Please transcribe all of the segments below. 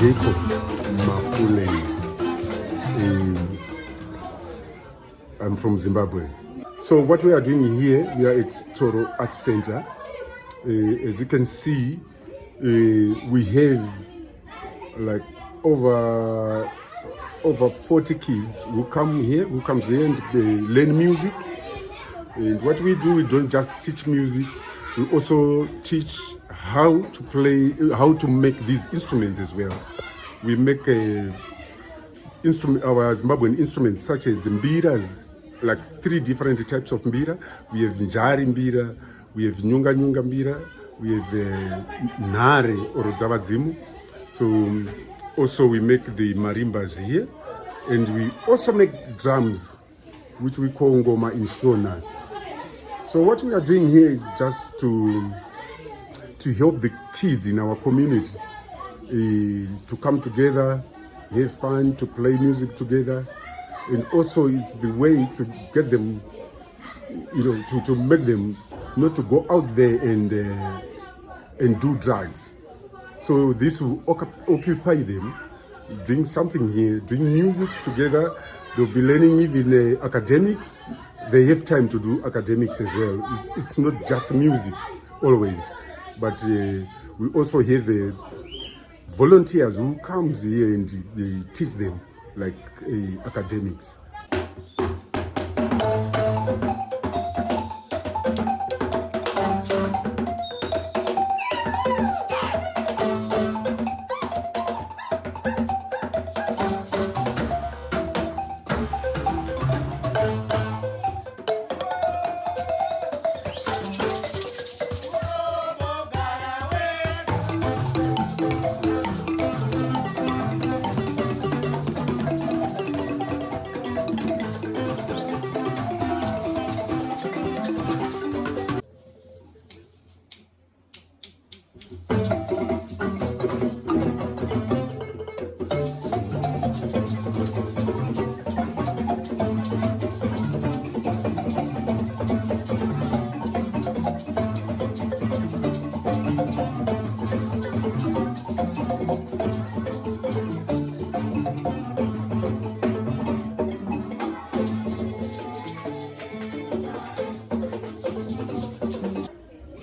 Jacob Mafuleni. I'm from Zimbabwe. So what we are doing here, we are at Tsoro Arts Center. As you can see, we have like over 40 kids who comes here and learn music. And what we do, we don't just teach music, we also teach how to play, how to make these instruments as well. We make our Zimbabwean instruments such as Mbiras, like 3 different types of Mbira. We have Njari Mbira, we have Nyunga Mbira, we have Nare or Dzavazimu. So also we make the marimbas here, and we also make drums, which we call ngoma in Shona. So what we are doing here is just to help the kids in our community to come together, have fun, to play music together, and also it's the way to get them, to make them not to go out there and do drugs. So this will occupy them, doing something here, doing music together. They'll be learning even academics. They have time to do academics as well. It's not just music always, but we also have volunteers who comes here and they teach them like academics.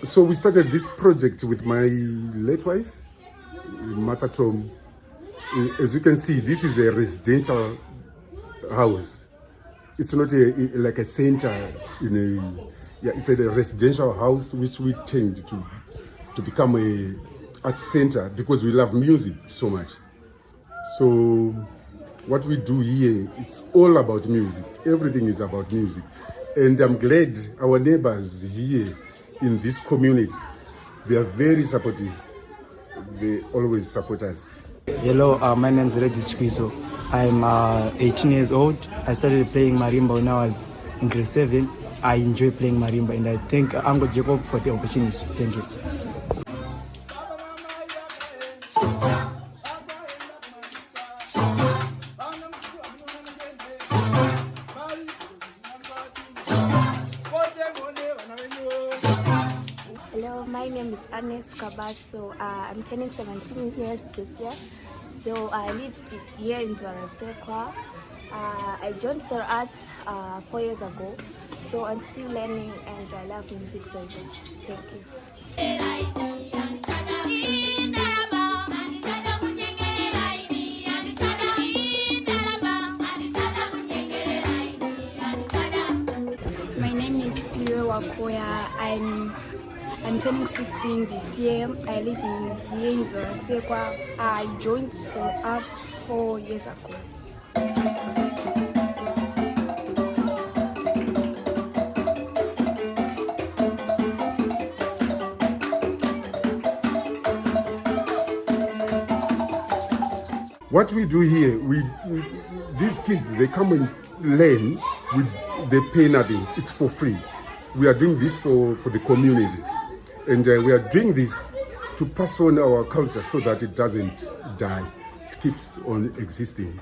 So we started this project with my late wife, Martha Tom. As you can see, this is a residential house. It's not like a center it's a residential house which we tend to become a art center because we love music so much. So what we do here, it's all about music. Everything is about music. And I'm glad our neighbors here in this community, they are very supportive. They always support us. Hello, my name is Regis Chikwiso. I'm 18 years old. I started playing marimba when I was in grade 7. I enjoy playing marimba, and I thank Uncle Jacob for the opportunity. Thank you. Hello, my name is Agnes Kabaso. I'm turning 17 years this year. So I live here in Dzivarasekwa. I joined Tsoro Arts 4 years ago. So I'm still learning and I love music very much. Thank you. My name is Piwe Wakoya. I'm turning 16 this year. I live here in Dzivarasekwa. I joined Tsoro Arts 4 years ago. What we do here, these kids, they come and learn, they pay nothing, it's for free. We are doing this for the community. And we are doing this to pass on our culture so that it doesn't die. It keeps on existing.